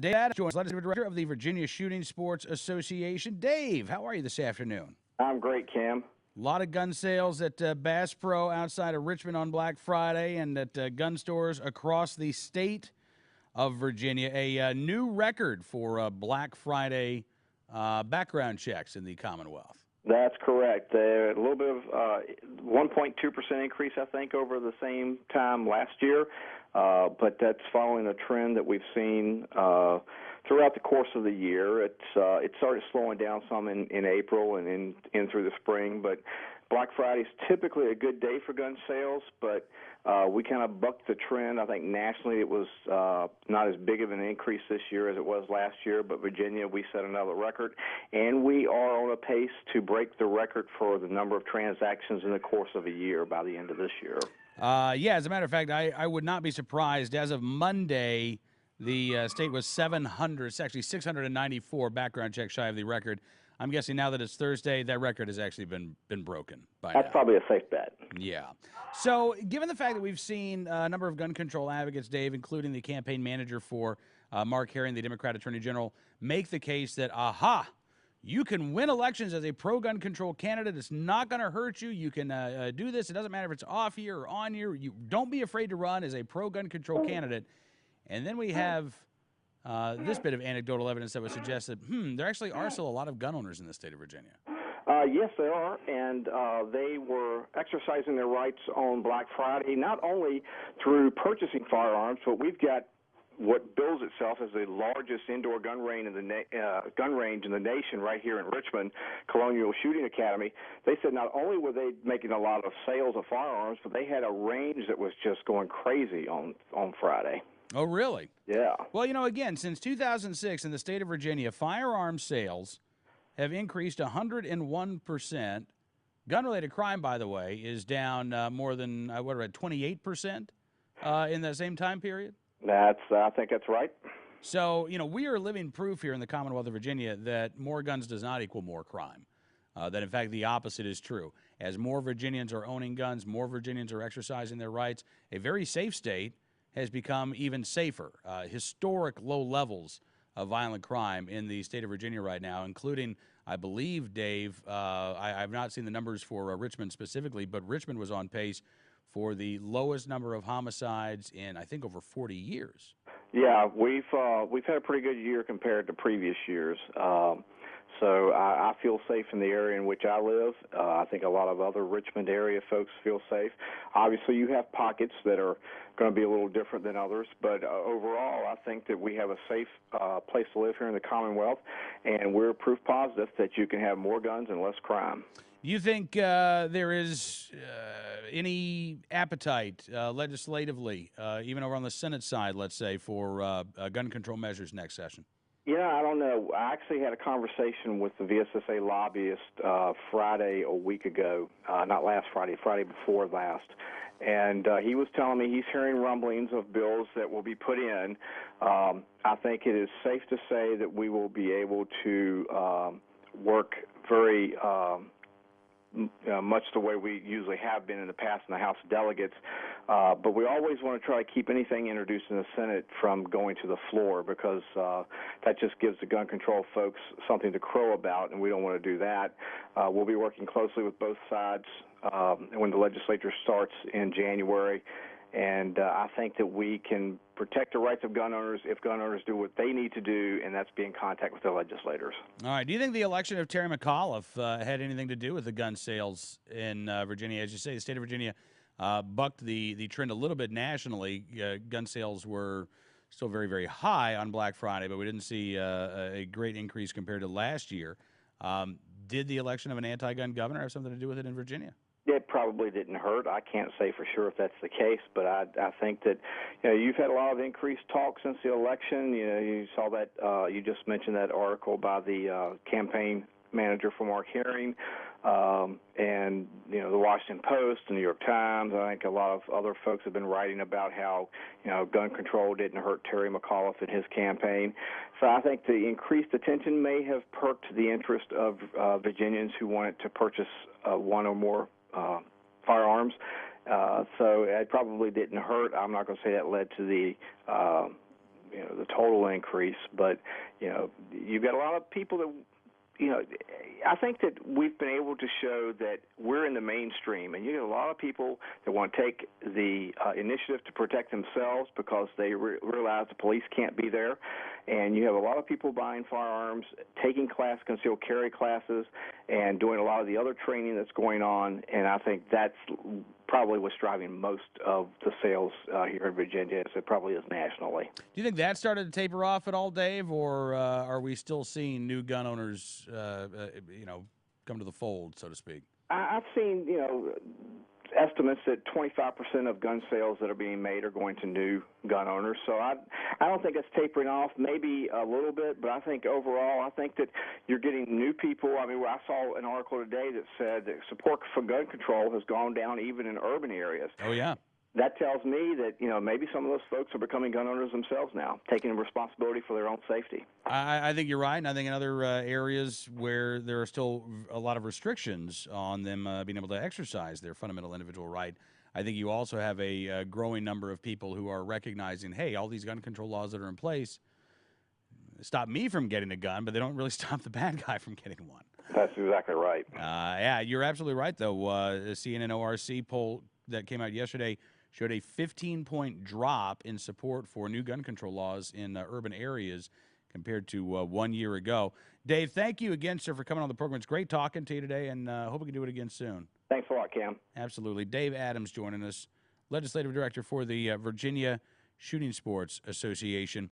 Dave Adams joins us, director of the Virginia Shooting Sports Association. Dave, how are you this afternoon? I'm great, Cam. A lot of gun sales at Bass Pro outside of Richmond on Black Friday and at gun stores across the state of Virginia. A new record for Black Friday background checks in the Commonwealth. That's correct. A little bit of 1.2% increase, I think, over the same time last year. But that's following a trend that we've seen throughout the course of the year. It started slowing down some in April and in through the spring. But Black Friday is typically a good day for gun sales, but we kind of bucked the trend. I think nationally it was not as big of an increase this year as it was last year, but Virginia, we set another record, and we are on a pace to break the record for the number of transactions in the course of a year by the end of this year. Yeah, as a matter of fact, I would not be surprised. As of Monday, the state was 700, it's actually 694 background checks shy of the record. I'm guessing now that it's Thursday, that record has actually been broken by now. That's probably a safe bet. Yeah. So given the fact that we've seen a number of gun control advocates, Dave, including the campaign manager for Mark Herring, the Democrat Attorney General, make the case that, you can win elections as a pro-gun control candidate. It's not going to hurt you. You can do this. It doesn't matter if it's off year or on year. You don't be afraid to run as a pro-gun control candidate. And then we have this bit of anecdotal evidence that would suggest that, there actually are still a lot of gun owners in the state of Virginia. Yes, there are, and they were exercising their rights on Black Friday, not only through purchasing firearms, but we've got what bills itself as the largest indoor gun range in the nation right here in Richmond, Colonial Shooting Academy. They said not only were they making a lot of sales of firearms, but they had a range that was just going crazy on Friday. Oh, really? Yeah. Well, again, since 2006 in the state of Virginia, firearm sales have increased 101%. Gun-related crime, by the way, is down more than, 28% in that same time period? I think that's right. So, we are living proof here in the Commonwealth of Virginia that more guns does not equal more crime. That, in fact, the opposite is true. As more Virginians are owning guns, more Virginians are exercising their rights, a very safe state has become even safer. Historic low levels of violent crime in the state of Virginia right now, including, I believe, Dave, I've not seen the numbers for Richmond specifically, but Richmond was on pace for the lowest number of homicides in, I think, over 40 years. Yeah, we've had a pretty good year compared to previous years. So I feel safe in the area in which I live. I think a lot of other Richmond area folks feel safe. Obviously, you have pockets that are going to be a little different than others, but overall, I think that we have a safe place to live here in the Commonwealth, and we're proof positive that you can have more guns and less crime. Do you think there is any appetite legislatively, even over on the Senate side, let's say, for gun control measures next session? Yeah, I don't know. I actually had a conversation with the VSSA lobbyist Friday a week ago, not last Friday, Friday before last, and he was telling me he's hearing rumblings of bills that will be put in. I think it is safe to say that we will be able to work very much the way we usually have been in the past in the House of Delegates. But we always want to try to keep anything introduced in the Senate from going to the floor because that just gives the gun control folks something to crow about, and we don't want to do that. We'll be working closely with both sides when the legislature starts in January. And I think that we can protect the rights of gun owners if gun owners do what they need to do, and that's be in contact with their legislators. All right. Do you think the election of Terry McAuliffe had anything to do with the gun sales in Virginia? As you say, the state of Virginia bucked the trend a little bit nationally. Gun sales were still very, very high on Black Friday, but we didn't see a great increase compared to last year. Did the election of an anti-gun governor have something to do with it in Virginia? It probably didn't hurt. I can't say for sure if that's the case, but I think that you've had a lot of increased talk since the election. You saw that you just mentioned that article by the campaign manager for Mark Herring, and the Washington Post, the New York Times. I think a lot of other folks have been writing about how gun control didn't hurt Terry McAuliffe in his campaign. So I think the increased attention may have perked the interest of Virginians who wanted to purchase one or more firearms. So it probably didn't hurt. I'm not going to say that led to the the total increase. But you've got a lot of people that. I think that we've been able to show that we're in the mainstream, and you get a lot of people that want to take the initiative to protect themselves because they realize the police can't be there, and you have a lot of people buying firearms, taking concealed carry classes, and doing a lot of the other training that's going on, and I think that's probably what's driving most of the sales here in Virginia, as it probably is nationally. Do you think that started to taper off at all, Dave, or are we still seeing new gun owners, come to the fold, so to speak? I've seen, estimates that 25% of gun sales that are being made are going to new gun owners. So I don't think it's tapering off, maybe a little bit, but I think overall, I think that you're getting new people. I mean, I saw an article today that said that support for gun control has gone down even in urban areas. Oh, yeah. That tells me that, maybe some of those folks are becoming gun owners themselves now, taking responsibility for their own safety. I think you're right, and I think in other areas where there are still a lot of restrictions on them being able to exercise their fundamental individual right, I think you also have a growing number of people who are recognizing, hey, all these gun control laws that are in place stop me from getting a gun, but they don't really stop the bad guy from getting one. That's exactly right. Yeah, you're absolutely right, though. The CNN ORC poll that came out yesterday showed a 15-point drop in support for new gun control laws in urban areas compared to 1 year ago. Dave, thank you again, sir, for coming on the program. It's great talking to you today, and hope we can do it again soon. Thanks a lot, Cam. Absolutely. Dave Adams joining us, Legislative Director for the Virginia Shooting Sports Association.